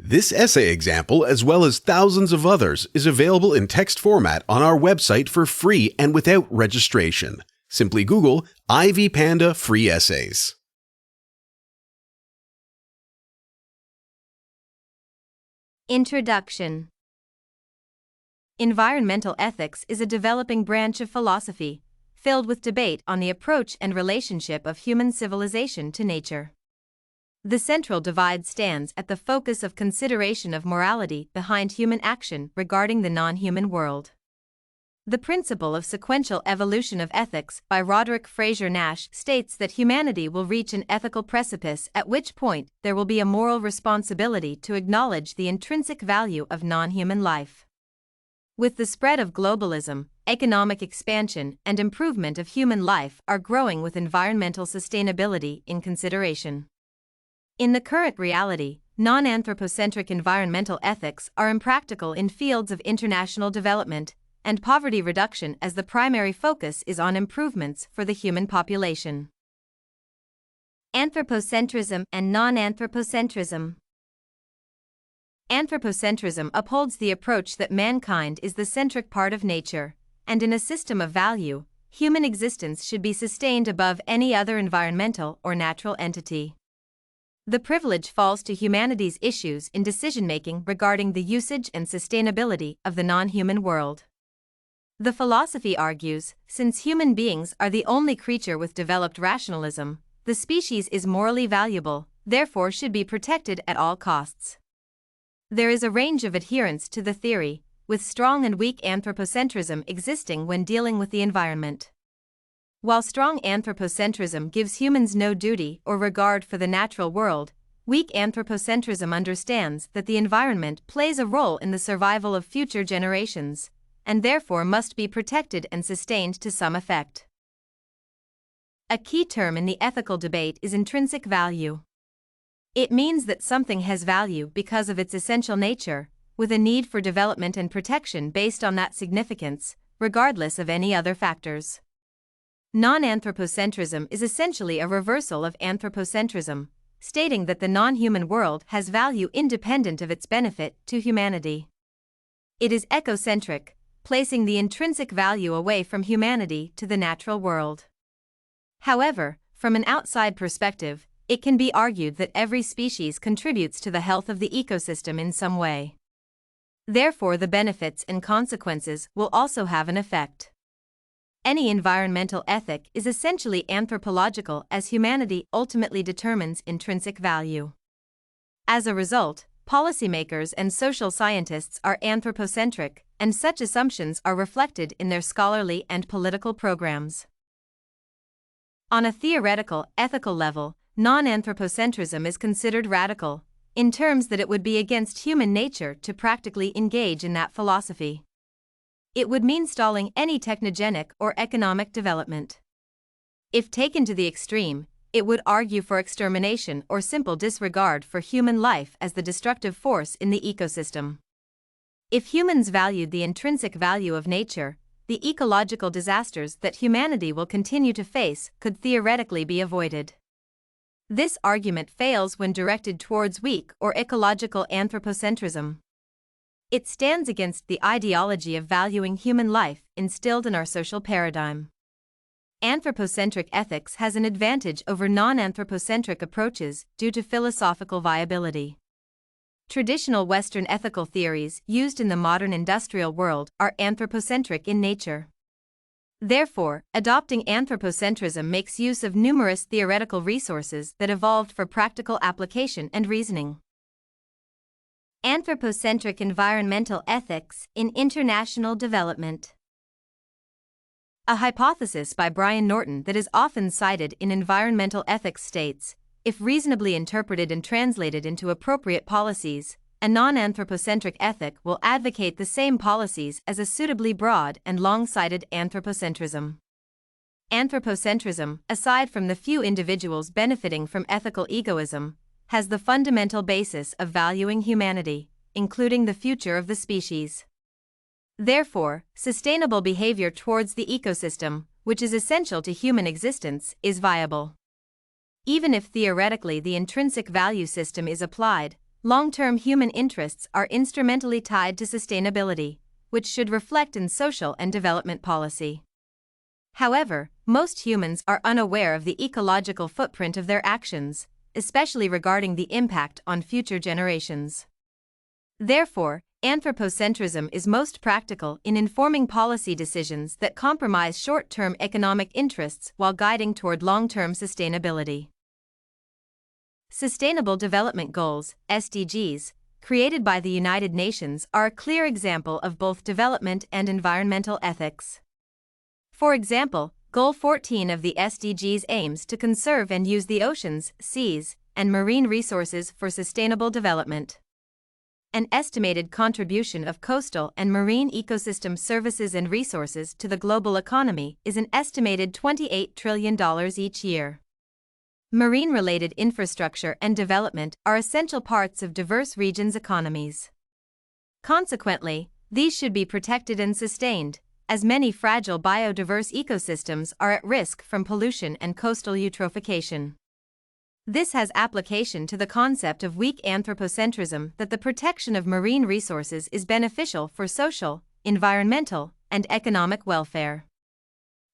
This essay example, as well as thousands of others, is available in text format on our website for free and without registration. Simply Google Ivy Panda Free Essays. Introduction. Environmental ethics is a developing branch of philosophy, filled with debate on the approach and relationship of human civilization to nature. The central divide stands at the focus of consideration of morality behind human action regarding the non-human world. The principle of sequential evolution of ethics by Roderick Fraser Nash states that humanity will reach an ethical precipice at which point there will be a moral responsibility to acknowledge the intrinsic value of non-human life. With the spread of globalism, economic expansion and improvement of human life are growing with environmental sustainability in consideration. In the current reality, non-anthropocentric environmental ethics are impractical in fields of international development and poverty reduction as the primary focus is on improvements for the human population. Anthropocentrism and non-anthropocentrism. Anthropocentrism upholds the approach that mankind is the centric part of nature, and in a system of value, human existence should be sustained above any other environmental or natural entity. The privilege falls to humanity's issues in decision-making regarding the usage and sustainability of the non-human world. The philosophy argues, since human beings are the only creature with developed rationalism, the species is morally valuable, therefore should be protected at all costs. There is a range of adherents to the theory, with strong and weak anthropocentrism existing when dealing with the environment. While strong anthropocentrism gives humans no duty or regard for the natural world, weak anthropocentrism understands that the environment plays a role in the survival of future generations, and therefore must be protected and sustained to some effect. A key term in the ethical debate is intrinsic value. It means that something has value because of its essential nature, with a need for development and protection based on that significance, regardless of any other factors. Non-anthropocentrism is essentially a reversal of anthropocentrism, stating that the non-human world has value independent of its benefit to humanity. It is ecocentric, placing the intrinsic value away from humanity to the natural world. However, from an outside perspective, it can be argued that every species contributes to the health of the ecosystem in some way. Therefore, the benefits and consequences will also have an effect. Any environmental ethic is essentially anthropological as humanity ultimately determines intrinsic value. As a result, policymakers and social scientists are anthropocentric, and such assumptions are reflected in their scholarly and political programs. On a theoretical, ethical level, non-anthropocentrism is considered radical, in terms that it would be against human nature to practically engage in that philosophy. It would mean stalling any technogenic or economic development. If taken to the extreme, it would argue for extermination or simple disregard for human life as the destructive force in the ecosystem. If humans valued the intrinsic value of nature, the ecological disasters that humanity will continue to face could theoretically be avoided. This argument fails when directed towards weak or ecological anthropocentrism. It stands against the ideology of valuing human life instilled in our social paradigm. Anthropocentric ethics has an advantage over non-anthropocentric approaches due to philosophical viability. Traditional Western ethical theories used in the modern industrial world are anthropocentric in nature. Therefore, adopting anthropocentrism makes use of numerous theoretical resources that evolved for practical application and reasoning. Anthropocentric environmental ethics in international development. A hypothesis by Brian Norton that is often cited in environmental ethics states, if reasonably interpreted and translated into appropriate policies, a non-anthropocentric ethic will advocate the same policies as a suitably broad and long-sighted anthropocentrism. Anthropocentrism, aside from the few individuals benefiting from ethical egoism, has the fundamental basis of valuing humanity, including the future of the species. Therefore, sustainable behavior towards the ecosystem, which is essential to human existence, is viable. Even if theoretically the intrinsic value system is applied, long-term human interests are instrumentally tied to sustainability, which should reflect in social and development policy. However, most humans are unaware of the ecological footprint of their actions, especially regarding the impact on future generations. Therefore, anthropocentrism is most practical in informing policy decisions that compromise short-term economic interests while guiding toward long-term sustainability. Sustainable Development Goals, SDGs, created by the United Nations are a clear example of both development and environmental ethics. For example, Goal 14 of the SDGs aims to conserve and use the oceans, seas, and marine resources for sustainable development. An estimated contribution of coastal and marine ecosystem services and resources to the global economy is an estimated $28 trillion each year. Marine-related infrastructure and development are essential parts of diverse regions' economies. Consequently, these should be protected and sustained, as many fragile biodiverse ecosystems are at risk from pollution and coastal eutrophication. This has application to the concept of weak anthropocentrism that the protection of marine resources is beneficial for social, environmental, and economic welfare.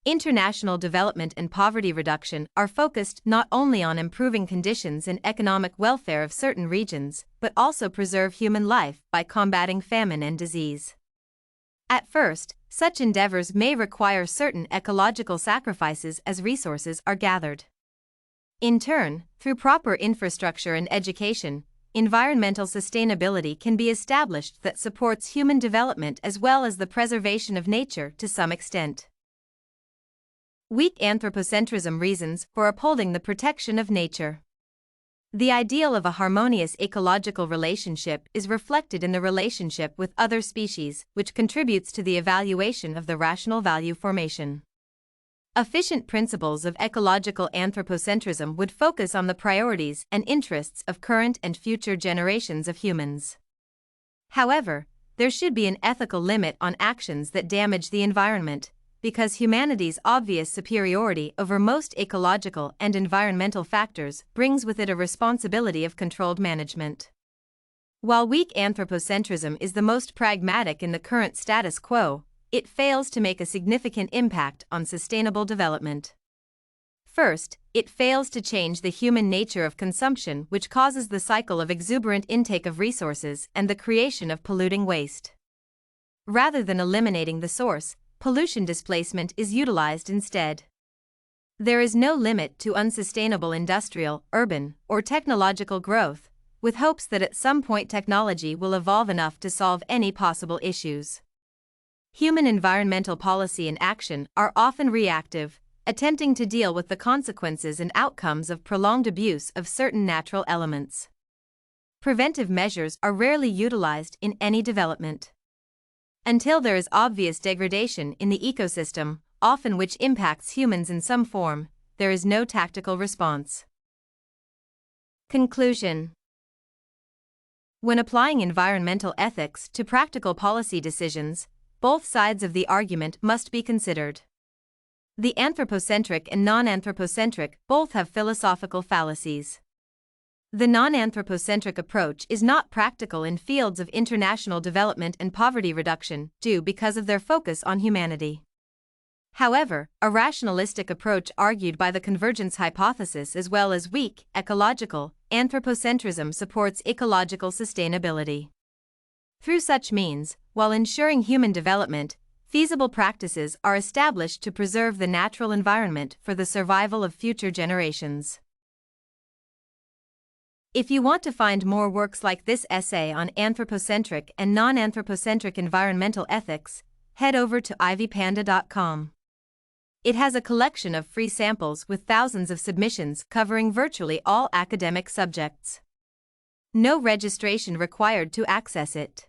International development and poverty reduction are focused not only on improving conditions and economic welfare of certain regions, but also preserve human life by combating famine and disease. At first, such endeavors may require certain ecological sacrifices as resources are gathered. In turn, through proper infrastructure and education, environmental sustainability can be established that supports human development as well as the preservation of nature to some extent. Weak anthropocentrism reasons for upholding the protection of nature. The ideal of a harmonious ecological relationship is reflected in the relationship with other species, which contributes to the evaluation of the rational value formation. Efficient principles of ecological anthropocentrism would focus on the priorities and interests of current and future generations of humans. However, there should be an ethical limit on actions that damage the environment, because humanity's obvious superiority over most ecological and environmental factors brings with it a responsibility of controlled management. While weak anthropocentrism is the most pragmatic in the current status quo, it fails to make a significant impact on sustainable development. First, it fails to change the human nature of consumption, which causes the cycle of exuberant intake of resources and the creation of polluting waste. Rather than eliminating the source, pollution displacement is utilized instead. There is no limit to unsustainable industrial, urban, or technological growth, with hopes that at some point technology will evolve enough to solve any possible issues. Human environmental policy and action are often reactive, attempting to deal with the consequences and outcomes of prolonged abuse of certain natural elements. Preventive measures are rarely utilized in any development. Until there is obvious degradation in the ecosystem, often which impacts humans in some form, there is no tactical response. Conclusion. When applying environmental ethics to practical policy decisions, both sides of the argument must be considered. The anthropocentric and non-anthropocentric both have philosophical fallacies. The non-anthropocentric approach is not practical in fields of international development and poverty reduction due because of their focus on humanity. However, a rationalistic approach argued by the convergence hypothesis as well as weak, ecological, anthropocentrism supports ecological sustainability. Through such means, while ensuring human development, feasible practices are established to preserve the natural environment for the survival of future generations. If you want to find more works like this essay on anthropocentric and non-anthropocentric environmental ethics, head over to ivypanda.com. It has a collection of free samples with thousands of submissions covering virtually all academic subjects. No registration required to access it.